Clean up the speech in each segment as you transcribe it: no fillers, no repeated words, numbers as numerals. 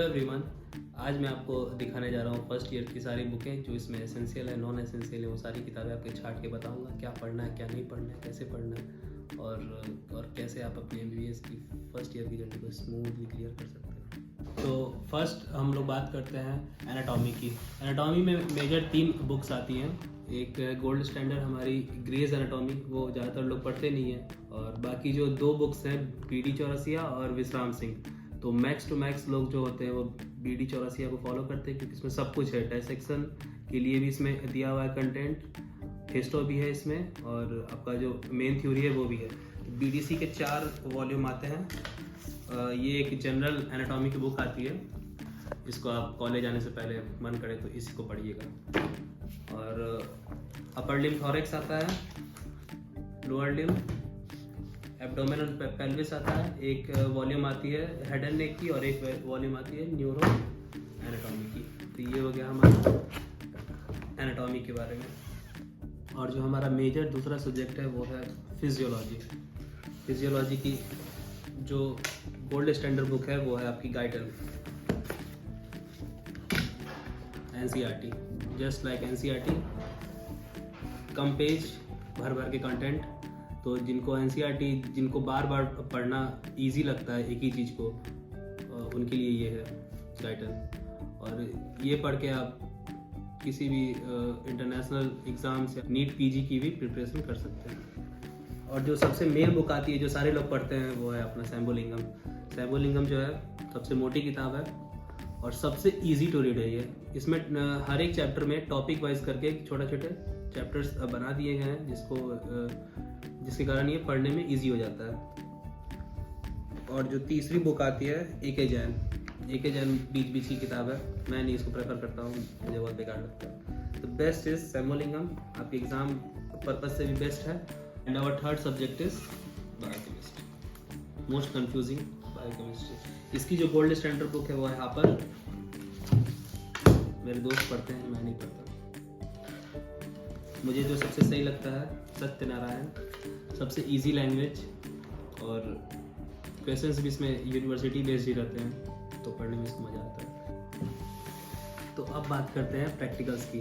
Everyone, आज मैं आपको दिखाने जा रहा हूँ फर्स्ट ईयर की सारी बुकें जो इसमें एसेंशियल है, नॉन एसेंशियल है। वो सारी किताबें आपके छाट के बताऊँगा, क्या पढ़ना है, क्या नहीं पढ़ना है, कैसे पढ़ना है और कैसे आप अपने MBBS की फर्स्ट ईयर की जर्नी को स्मूथली क्लियर कर सकते हैं। तो फर्स्ट हम लोग बात करते हैं एनाटॉमी की। एनाटॉमी में मेजर 3 बुक्स आती हैं। एक गोल्ड स्टैंडर्ड हमारी ग्रेज एनाटॉमी, वो ज़्यादातर लोग पढ़ते नहीं हैं, और बाकी जो 2 बुक्स हैं BD चौरसिया और विश्राम सिंह। तो मैक्स टू मैक्स लोग जो होते हैं वो BD चौरसिया को फॉलो करते हैं, क्योंकि इसमें सब कुछ है। डायसेक्शन के लिए भी इसमें दिया हुआ है कंटेंट, हिस्टो भी है इसमें, और आपका जो मेन थ्योरी है वो भी है। BDC के 4 वॉल्यूम आते हैं। ये एक जनरल एनाटॉमी की बुक आती है। इसको आप कॉलेज आने से पहले मन करे तो इसी को पढ़िएगा। और अपर लिम्ब थॉरेक्स आता है, लोअर लिम्ब, एब्डोमेनल पेल्विस आता है। एक वॉल्यूम आती है हेड एंड नेक की, और एक वॉल्यूम आती है न्यूरो एनाटॉमी की। तो ये हो गया हमारा एनाटॉमी के बारे में। और जो हमारा मेजर दूसरा सब्जेक्ट है वो है फिजियोलॉजी। फिजियोलॉजी की जो गोल्ड स्टैंडर्ड बुक है वो है आपकी गाइडन NCERT, जस्ट लाइक NCERT, कम पेज, भर भर के कंटेंट। तो जिनको NCERT, जिनको बार बार पढ़ना इजी लगता है एक ही चीज़ को, उनके लिए ये है गाइडन। और ये पढ़ के आप किसी भी इंटरनेशनल एग्ज़ाम से नीट PG की भी प्रिपरेशन कर सकते हैं। और जो सबसे मेन बुक आती है जो सारे लोग पढ़ते हैं वो है अपना शैम्बुलिंगम। शैम्बुलिंगम जो है सबसे मोटी किताब है और सबसे इजी टू रीड है ये। इसमें हर एक चैप्टर में टॉपिक वाइज करके छोटे छोटे चैप्टर्स बना दिए गए हैं, जिसके कारण ये पढ़ने में इजी हो जाता है। और जो तीसरी बुक आती है AK जैन बीच बीच की किताब है। मैं नहीं इसको प्रेफर करता हूँ, मुझे बहुत बेकार लगता है। तो बेस्ट इज शैम्बुलिंगम, आपके एग्जाम पर्पज से भी बेस्ट है। And our third subject is biochemistry, most confusing biochemistry. इसकी जो गोल्ड स्टैंडर्ड बुक है वो है हापर। मेरे दोस्त पढ़ते हैं, मैं नहीं पढ़ता। मुझे जो सबसे सही लगता है सत्यनारायण, सबसे इजी लैंग्वेज, और क्वेश्चंस भी इसमें यूनिवर्सिटी बेस्ड ही रहते हैं, तो पढ़ने में इसको मज़ा आता है। तो अब बात करते हैं प्रैक्टिकल्स की।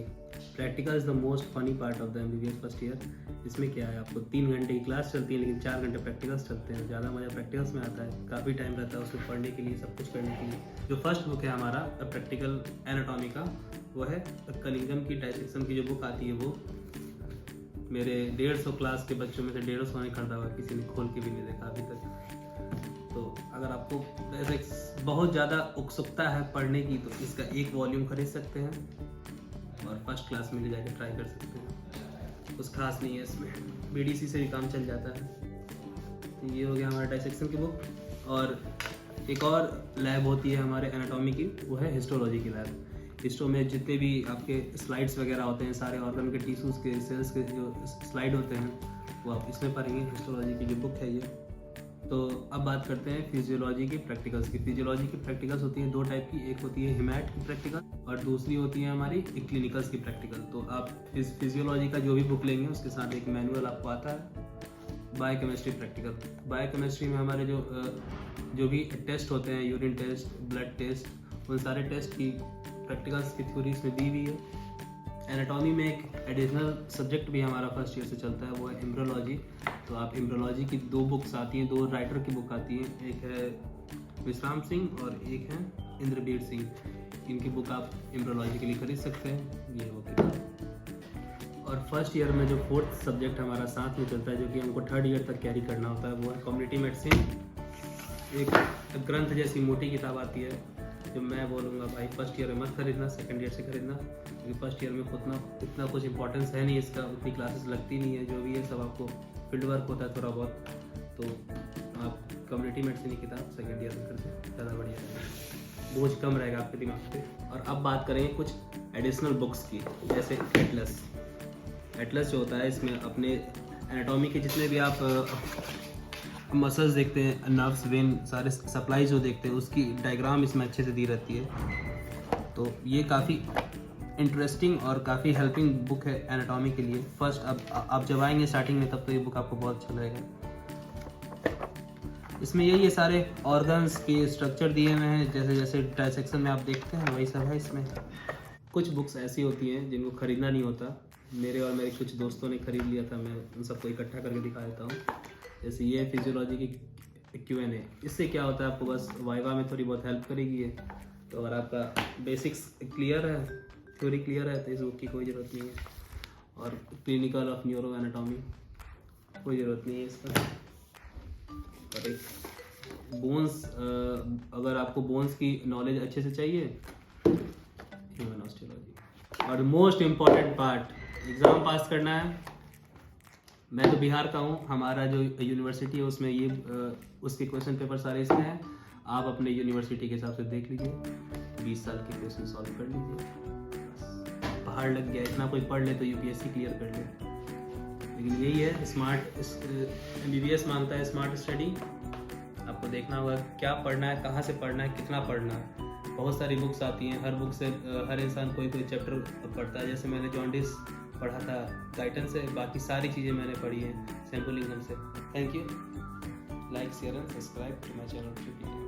Practical is the most funny part of the MBBS first year. इसमें क्या है, आपको 3 घंटे की क्लास चलती है, लेकिन 4 घंटे प्रैक्टिकल्स चलते हैं। ज़्यादा मज़ा प्रैक्टिकल्स में आता है, काफ़ी टाइम रहता है उसमें पढ़ने के लिए, सब कुछ करने के लिए। जो फर्स्ट बुक है हमारा प्रैक्टिकल एनाटॉमी का, वो है कनिंघम की डायसेक्शन की जो बुक आती है वो। मेरे 150 क्लास के बच्चों में से 150 ने खरीदा हुआ, किसी ने खोल के भी नहीं देखा अभी तक। तो अगर आपको ऐसे बहुत ज़्यादा उत्सुकता है पढ़ने की तो इसका एक वॉल्यूम खरीद सकते हैं और फर्स्ट क्लास में ले जाकर ट्राई कर सकते हैं। कुछ खास नहीं है इसमें, BDC से भी काम चल जाता है। तो ये हो गया हमारा डायसेक्शन की बुक। और एक और लैब होती है हमारे एनाटॉमी की, वो है हिस्टोलॉजी की लैब। हिस्टो में जितने भी आपके स्लाइड्स वगैरह होते हैं, सारे ऑर्गन के, टिश्यूज़ के, सेल्स के जो स्लाइड होते हैं वो आप इसमें पढ़ेंगे। हिस्टोलॉजी की जो बुक है ये। तो अब बात करते हैं फिजियोलॉजी की प्रैक्टिकल्स की। फिजियोलॉजी की प्रैक्टिकल्स होती है 2 टाइप की, एक होती है हिमैट की प्रैक्टिकल और दूसरी होती है हमारी क्लिनिकल्स की प्रैक्टिकल। तो आप फिजियोलॉजी का जो भी बुक लेंगे उसके साथ एक मैनुअल आपको आता है। बायोकेमिस्ट्री प्रैक्टिकल, बायोकेमिस्ट्री में हमारे जो भी टेस्ट होते हैं, यूरिन टेस्ट, ब्लड टेस्ट, उन सारे टेस्ट की प्रैक्टिकल्स की थ्योरी इसमें दी हुई है। एनाटॉमी में एक एडिशनल सब्जेक्ट भी हमारा फर्स्ट ईयर से चलता है, वो है एम्ब्रियोलॉजी। तो आप एम्ब्रियोलॉजी की 2 बुक्स आती हैं, 2 राइटर की बुक आती है, एक है विश्राम सिंह और एक है इंद्रबीर सिंह। इनकी बुक आप एम्ब्रियोलॉजी के लिए खरीद सकते हैं। ये हो गया। और फर्स्ट ईयर में जो 4th सब्जेक्ट हमारा साथ में चलता है, जो कि हमको 3rd ईयर तक कैरी करना होता है, वो है कम्युनिटी मेडिसिन। एक ग्रंथ जैसी मोटी किताब आती है, जो मैं बोलूँगा भाई फर्स्ट ईयर में मत खरीदना, 2nd ईयर से खरीदना, क्योंकि फर्स्ट ईयर में इतना कुछ इंपॉर्टेंस है नहीं इसका, उतनी क्लासेस लगती नहीं है। जो भी है सब आपको फील्ड वर्क होता है थोड़ा बहुत। तो आप कम्युनिटी मेडिसिन की किताब 2nd ईयर में खरीदें, ज़्यादा बढ़िया रहेगा, बोझ कम रहेगा आपके दिमाग पे। और अब बात करेंगे कुछ एडिशनल बुक्स की, जैसे एटलस जो होता है, इसमें अपने एनाटॉमी के जितने भी आप मसल्स देखते हैं, नर्व्स, वेन, सारे सप्लाई जो देखते हैं, उसकी डायग्राम इसमें अच्छे से दी रहती है। तो ये काफ़ी इंटरेस्टिंग और काफ़ी हेल्पिंग बुक है एनाटॉमी के लिए। फर्स्ट अब आप जब आएंगे स्टार्टिंग में, तब तो ये बुक आपको बहुत अच्छा लगेगा। इसमें यही है, सारे ऑर्गन्स के स्ट्रक्चर दिए हुए हैं, जैसे जैसे डायसेक्शन में आप देखते हैं वही सब है इसमें। कुछ बुक्स ऐसी होती हैं जिनको ख़रीदना नहीं होता, मेरे और मेरे कुछ दोस्तों ने ख़रीद लिया था, मैं उन सबको इकट्ठा करके दिखा देता हूँ। जैसे ये फिजियोलॉजी की Q&A, इससे क्या होता है आपको बस वाइवा में थोड़ी बहुत हेल्प करेगी ये। तो अगर आपका बेसिक्स क्लियर है, थ्योरी क्लियर है, तो इस बुक की कोई ज़रूरत नहीं है। और क्लिनिकल ऑफ न्यूरो एनाटॉमी कोई ज़रूरत नहीं है इसका। और एक बोन्स, अगर आपको बोन्स की नॉलेज अच्छे से चाहिए, ह्यूमन ऑस्टियोलॉजी। और most important part, exam pass करना है। मैं तो बिहार का हूँ, हमारा जो यूनिवर्सिटी है उसमें ये उसके क्वेश्चन पेपर सारे इसमें हैं। आप अपने यूनिवर्सिटी के हिसाब से देख लीजिए, 20 साल के क्वेश्चन सॉल्व कर लीजिए, बस पहाड़ लग गया। इतना कोई पढ़ ले तो UPSC क्लियर कर ले। लेकिन यही है, स्मार्ट MBBS मांगता है स्मार्ट स्टडी। आपको देखना होगा क्या पढ़ना है, कहाँ से पढ़ना है, कितना पढ़ना है। बहुत सारी बुक्स आती हैं, हर बुक से हर इंसान कोई चैप्टर पढ़ता है। जैसे मैंने जॉन्डिस पढ़ा था टाइटन से, बाकी सारी चीज़ें मैंने पढ़ी हैं सैम्पलिंग से। Thank you. Like share and subscribe to my channel.